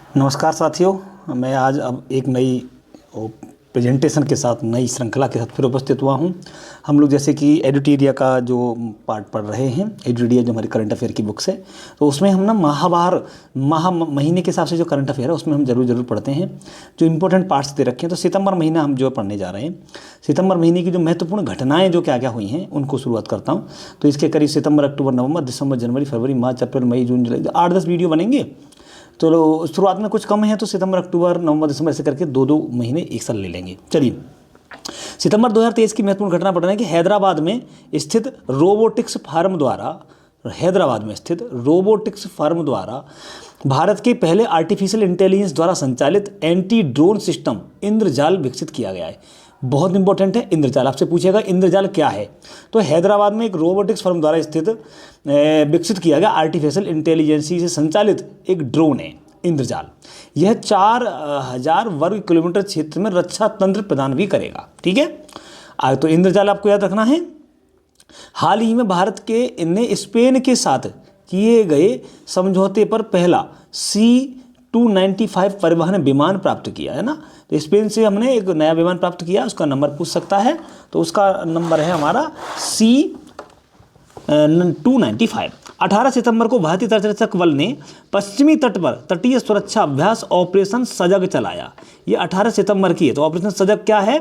नमस्कार साथियों, मैं आज अब एक नई प्रेजेंटेशन के साथ नई श्रृंखला के साथ फिर उपस्थित हुआ हूं। हम लोग जैसे कि एडिटोरिया का जो पार्ट पढ़ रहे हैं, एडिटोरिया जो हमारी करंट अफेयर की बुक्स है, तो उसमें हम ना महीने के हिसाब से जो करंट अफेयर है उसमें हम जरूर पढ़ते हैं। जो इंपॉर्टेंट पार्ट्स दे रखे हैं, तो सितंबर महीना हम जो पढ़ने जा रहे हैं, सितंबर महीने की जो महत्वपूर्ण घटनाएं जो क्या क्या हुई हैं उनको शुरुआत करता हूँ। तो इसके करीब सितंबर, अक्टूबर, नवंबर, दिसंबर, जनवरी, फरवरी, मार्च, अप्रैल, मई, जून, जुलाई, 8-10 वीडियो बनेंगे। तो शुरुआत में कुछ कम है, तो सितंबर, अक्टूबर, नवंबर, दिसंबर ऐसे करके 2-2 महीने एक साथ ले लेंगे। चलिए, सितंबर 2023 की महत्वपूर्ण घटना पढ़ रहे हैं कि हैदराबाद में स्थित रोबोटिक्स फार्म द्वारा भारत के पहले आर्टिफिशियल इंटेलिजेंस द्वारा संचालित एंटी ड्रोन सिस्टम इंद्रजाल विकसित किया गया है। बहुत इंपॉर्टेंट है इंद्रजाल। आपसे पूछेगा इंद्रजाल क्या है, तो हैदराबाद में एक रोबोटिक्स फर्म द्वारा विकसित किया गया आर्टिफिशियल इंटेलिजेंस से संचालित एक ड्रोन है इंद्रजाल। यह 4000 वर्ग किलोमीटर क्षेत्र में रक्षा तंत्र प्रदान भी करेगा। ठीक है, तो इंद्रजाल आपको याद रखना है। हाल ही में भारत ने स्पेन के साथ किए गए समझौते पर पहला C-295 परिवहन विमान प्राप्त किया है ना। तो स्पेन से हमने एक नया विमान प्राप्त किया, उसका नंबर पूछ सकता है, तो उसका नंबर है हमारा C-295। 18 सितंबर को भारतीय तटरक्षक बल ने पश्चिमी तट पर तटीय सुरक्षा अभ्यास ऑपरेशन सजग चलाया। ये 18 सितंबर की है। तो ऑपरेशन सजग क्या है,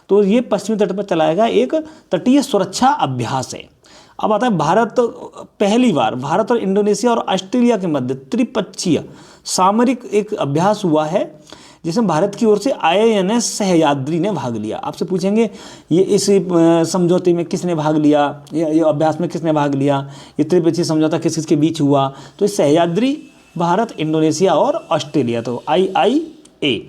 तो ये पश्चिमी तट पर चलाया गया एक तटीय सुरक्षा अभ्यास है। अब आता है पहली बार भारत और इंडोनेशिया और ऑस्ट्रेलिया के मध्य त्रिपक्षीय सामरिक एक अभ्यास हुआ है, जिसमें भारत की ओर से INS सह्याद्री ने भाग लिया। आपसे पूछेंगे ये इस समझौते में किसने भाग लिया, ये अभ्यास में किसने भाग लिया, ये त्रिपक्षीय समझौता किस किस के बीच हुआ, तो इस सह्याद्री भारत, इंडोनेशिया और ऑस्ट्रेलिया, तो IIA।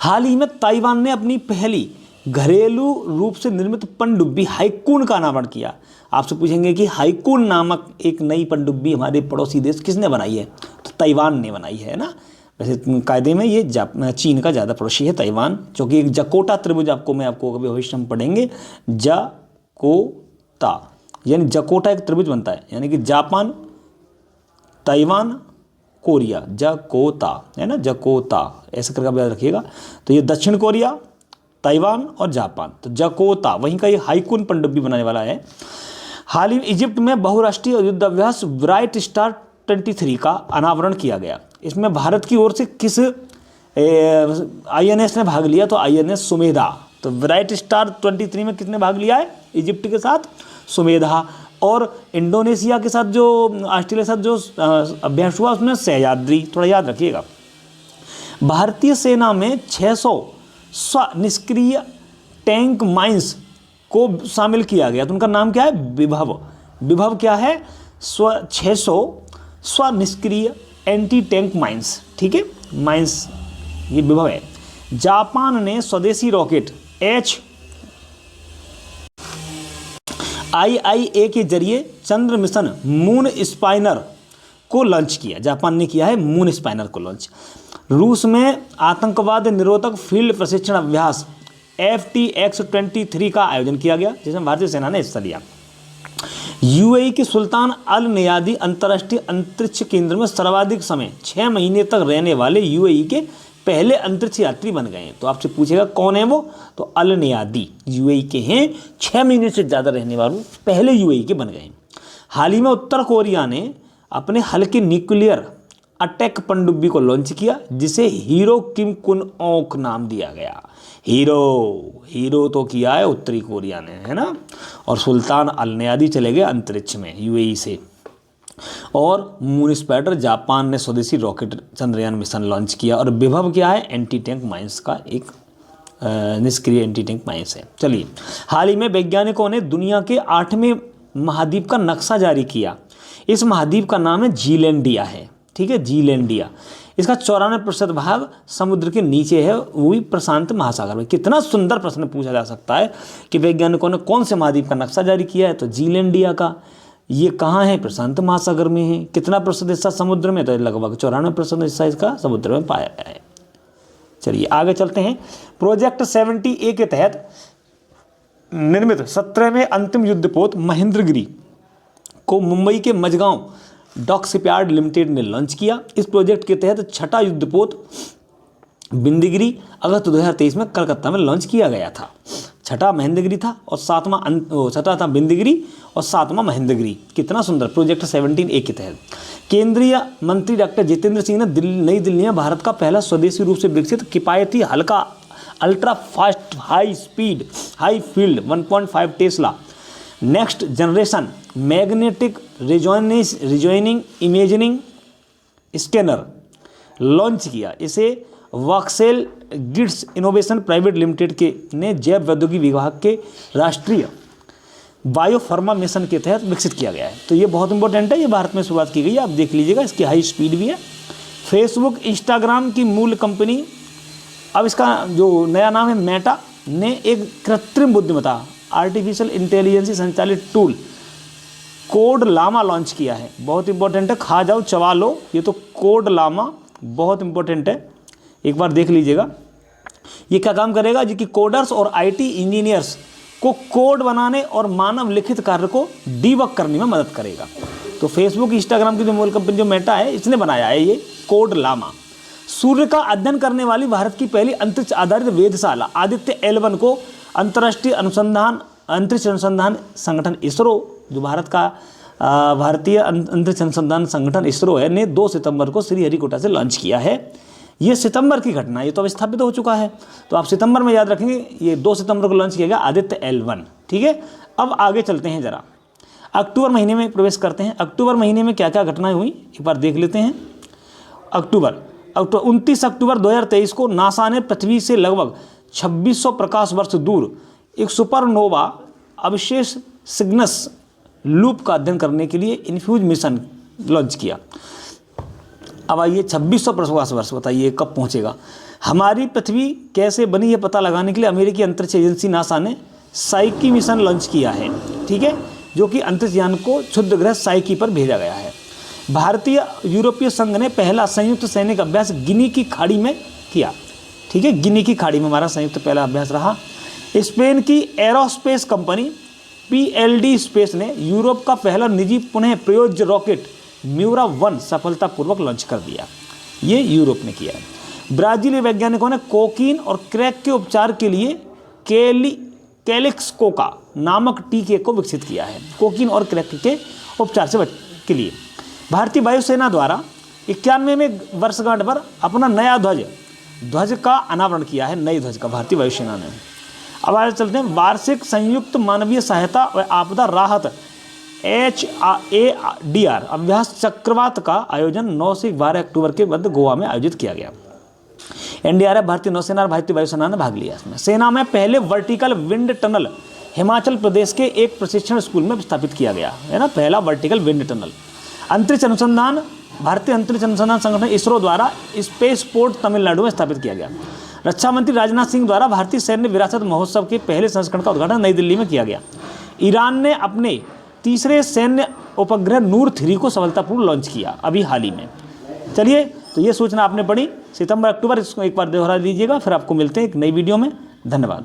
हाल ही में ताइवान ने अपनी पहली घरेलू रूप से निर्मित पनडुब्बी हाईकून का अनावरण किया। आपसे पूछेंगे कि हाईकून नामक एक नई पनडुब्बी हमारे पड़ोसी देश किसने बनाई है, तो ताइवान ने बनाई है ना। वैसे कायदे में ये चीन का ज़्यादा पड़ोसी है ताइवान, जो कि एक जकोटा त्रिभुज मैं आपको कभी भविष्य में पढ़ेंगे। जकोटा यानी जकोटा एक त्रिभुज बनता है, यानी कि जापान, ताइवान, कोरिया, जकोता है ना, जकोता ऐसे करके आप याद रखिएगा। तो ये दक्षिण कोरिया, ताइवान और जापान, तो जकोता वहीं का ये हाईकून पनडुब्बी बनाने वाला है। हाल ही में इजिप्ट में बहुराष्ट्रीय युद्धाभ्यास ब्राइट स्टार 23 का अनावरण किया गया। इसमें भारत की ओर से किस INS ने भाग लिया, तो INS सुमेधा। तो ब्राइट स्टार 23 में किसने भाग लिया है, इजिप्ट के साथ सुमेधा। और इंडोनेशिया के साथ जो ऑस्ट्रेलिया के साथ जो अभ्यास हुआ उसमें सह्याद्री, थोड़ा याद रखिएगा। भारतीय सेना में 600 स्वनिष्क्रिय टैंक माइंस को शामिल किया गया। तो उनका नाम क्या है, विभव क्या है, 600 स्वनिष्क्रिय एंटी टैंक माइंस। ठीक है, माइंस ये विभव है। जापान ने स्वदेशी रॉकेट IIA के जरिए चंद्र मिशन मून स्पाइनर को लॉन्च किया। जापान ने किया है मून स्पाइनर को लॉन्च। रूस में आतंकवाद निरोधक फील्ड प्रशिक्षण अभ्यास FTX-23 का आयोजन किया गया, जिसमें भारतीय सेना ने हिस्सा लिया। UAE के सुल्तान अल नयादी अंतर्राष्ट्रीय अंतरिक्ष केंद्र में सर्वाधिक समय 6 महीने तक रहने वाले UAE के पहले अंतरिक्ष यात्री बन गए हैं। तो आपसे पूछेगा कौन है वो, तो अल नयादी UAE के हैं, 6 महीने से ज़्यादा रहने वाले पहले UAE के बन गए। हाल ही में उत्तर कोरिया ने अपने हल्के न्यूक्लियर अटैक पनडुब्बी को लॉन्च किया, जिसे हीरो किम कुन ओक नाम दिया गया। हीरो तो किया है उत्तरी कोरिया ने, है ना। और सुल्तान अल नयादी चले गए अंतरिक्ष में UAE से। और मून स्पाइडर, जापान ने स्वदेशी रॉकेट चंद्रयान मिशन लॉन्च किया। और विभव क्या है, एंटी टैंक माइंस का एक निष्क्रिय एंटी टैंक माइंस है। चलिए, हाल ही में वैज्ञानिकों ने दुनिया के 8वें महाद्वीप का नक्शा जारी किया। इस महाद्वीप का नाम है जीलैंडिया है। ठीक है, जीलैंडिया। इसका 94% भाग समुद्र के नीचे है, वो भी प्रशांत महासागर में। कितना सुंदर प्रश्न पूछा जा सकता है कि वैज्ञानिकों ने कौन से महाद्वीप का नक्शा जारी किया है, तो जीलैंडिया का। ये कहाँ है, प्रशांत महासागर में है। कितना प्रतिशत हिस्सा समुद्र में, तो लगभग 94% हिस्सा इसका समुद्र में पाया गया है। चलिए आगे चलते हैं। प्रोजेक्ट 70A के तहत निर्मित 17वें अंतिम युद्धपोत महेंद्रगिरी को मुंबई के मझगांव डॉक शिपयार्ड लिमिटेड ने लॉन्च किया। इस प्रोजेक्ट के तहत छठा युद्धपोत बिंदीगिरी अगस्त 2023 में कलकत्ता में लॉन्च किया गया था। छठा महेंद्रगिरी था और छठा था बिंदीगिरी और सातवां महेंद्रगिरी। कितना सुंदर प्रोजेक्ट 17A के तहत। केंद्रीय मंत्री डॉक्टर जितेंद्र सिंह ने नई दिल्ली में भारत का पहला स्वदेशी रूप से विकसित किफायती हल्का ultra fast high field 1.5 Tesla next generation magnetic rejoining imaging scanner launch किया। इसे voxel Gits innovation private limited ने जैव प्रौद्योगिकी विभाग के राष्ट्रीय बायोफार्मा मिशन के तहत विकसित किया गया है। तो ये बहुत इंपॉर्टेंट है, ये भारत में शुरुआत की गई है, आप देख लीजिएगा, इसकी हाई स्पीड भी है। फेसबुक इंस्टाग्राम की मूल कंपनी, अब इसका जो नया नाम है मेटा, ने एक कृत्रिम बुद्धिमत्ता आर्टिफिशियल इंटेलिजेंस संचालित टूल कोड लामा लॉन्च किया है। बहुत इंपॉर्टेंट है, खा जाओ चबा लो, ये तो कोड लामा बहुत इंपॉर्टेंट है, एक बार देख लीजिएगा। ये क्या काम करेगा जी कि कोडर्स और आईटी इंजीनियर्स को कोड बनाने और मानव लिखित कार्य को डीबग करने में मदद करेगा। तो फेसबुक इंस्टाग्राम की जो मूल कंपनी जो मेटा है, इसने बनाया है ये कोड लामा। सूर्य का अध्ययन करने वाली भारत की पहली अंतरिक्ष आधारित वेधशाला आदित्य L1 को अंतर्राष्ट्रीय अंतरिक्ष अनुसंधान संगठन इसरो, जो भारत का भारतीय अंतरिक्ष अनुसंधान संगठन इसरो है, ने 2 सितंबर को श्रीहरिकोटा से लॉन्च किया है। ये सितंबर की घटना है, ये तो अब स्थापित हो चुका है, तो आप सितंबर में याद रखेंगे। ये 2 सितंबर को लॉन्च किया गया आदित्य L1। ठीक है, अब आगे चलते हैं, जरा अक्टूबर महीने में प्रवेश करते हैं। अक्टूबर महीने में क्या क्या घटनाएं हुई एक बार देख लेते हैं। 29 अक्टूबर 2023 को नासा ने पृथ्वी से लगभग 2600 प्रकाश वर्ष दूर एक सुपरनोवा अवशेष सिग्नस लूप का अध्ययन करने के लिए इन्फ्यूज मिशन लॉन्च किया। अब आइए 2600 प्रकाश वर्ष, बताइए कब पहुंचेगा। हमारी पृथ्वी कैसे बनी यह पता लगाने के लिए अमेरिकी अंतरिक्ष एजेंसी नासा ने साइकी मिशन लॉन्च किया है। ठीक है, जो कि अंतरिक्ष यान को क्षुद्र ग्रह साइकी पर भेजा गया है। भारतीय यूरोपीय संघ ने पहला संयुक्त सैनिक अभ्यास गिनी की खाड़ी में किया। ठीक है, गिनी की खाड़ी में हमारा संयुक्त पहला अभ्यास रहा। स्पेन की एरोस्पेस कंपनी PLD स्पेस ने यूरोप का पहला निजी पुनः प्रयोज्य रॉकेट म्यूरा 1 सफलतापूर्वक लॉन्च कर दिया। ये यूरोप ने किया है। ब्राजीली वैज्ञानिकों ने कोकीन और क्रैक के उपचार के लिए कैलिक्सकोका नामक टीके को विकसित किया है। कोकीन और क्रैक के उपचार से के लिए भारतीय वायुसेना द्वारा 91वें वर्षगांठ पर अपना नया ध्वज का अनावरण किया है। नई ध्वज का भारतीय वायुसेना ने। अब आगे चलते हैं। वार्षिक संयुक्त मानवीय सहायता व आपदा राहत HADR अभ्यास चक्रवात का आयोजन 9 से 12 अक्टूबर के मध्य गोवा में आयोजित किया गया। NDRF भारतीय नौसेना और भारतीय वायुसेना ने भाग लिया इसमें। सेना में पहले vertical wind tunnel Himachal Pradesh के एक प्रशिक्षण स्कूल में स्थापित किया गया है ना, पहला वर्टिकल विंड टनल। अंतरिक्ष अनुसंधान भारतीय अंतरिक्ष अनुसंधान संगठन इसरो द्वारा स्पेस पोर्ट तमिलनाडु में स्थापित किया गया। रक्षा मंत्री राजनाथ सिंह द्वारा भारतीय सैन्य विरासत महोत्सव के पहले संस्करण का उद्घाटन नई दिल्ली में किया गया। ईरान ने अपने तीसरे सैन्य उपग्रह नूर 3 को सफलतापूर्वक लॉन्च किया अभी हाल ही में। चलिए, तो ये सूचना आपने पढ़ी सितंबर अक्टूबर, इसको एक बार दोहरा लीजिएगा, फिर आपको मिलते हैं एक नई वीडियो में। धन्यवाद।